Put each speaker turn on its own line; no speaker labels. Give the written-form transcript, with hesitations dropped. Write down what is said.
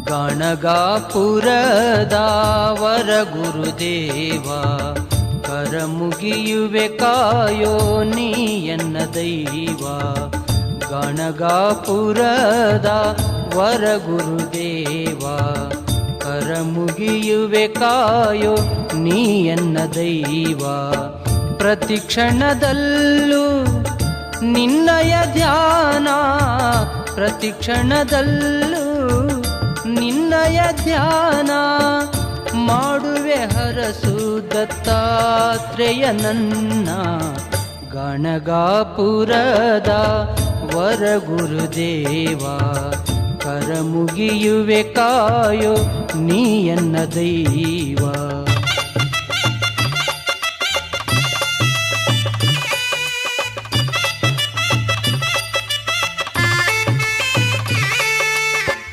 ಗಣಗಾಪುರದ ವರ ಗುರುದೇವ ಕರ ಮುಗಿಯುವೆ ಕಾಯೋ ನೀ ಎನ್ನ ದೈವ. ಗಣಗಾಪುರದ ವರ ಗುರುದೇವ ಕರ ಮುಗಿಯುವೆ ಕಾಯೋ ನೀ ಎನ್ನ ದೈವ. ಪ್ರತಿ ಕ್ಷಣದಲ್ಲೂ ನಿನ್ನಯ ಧ್ಯಾನ, ಪ್ರತಿ ಕ್ಷಣದಲ್ಲೂ ನಿನ್ನಯ ಧ್ಯಾನ ಮಾಡುವೆ ಹರಸು ದತ್ತಾತ್ರೇಯ ನನ್ನ. ಗಣಗಾಪುರದ ವರ ಗುರುದೇವ ಕರ ಮುಗಿಯುವೆ ಕಾಯೋ ನೀ ಎನ್ನ ದೈವ.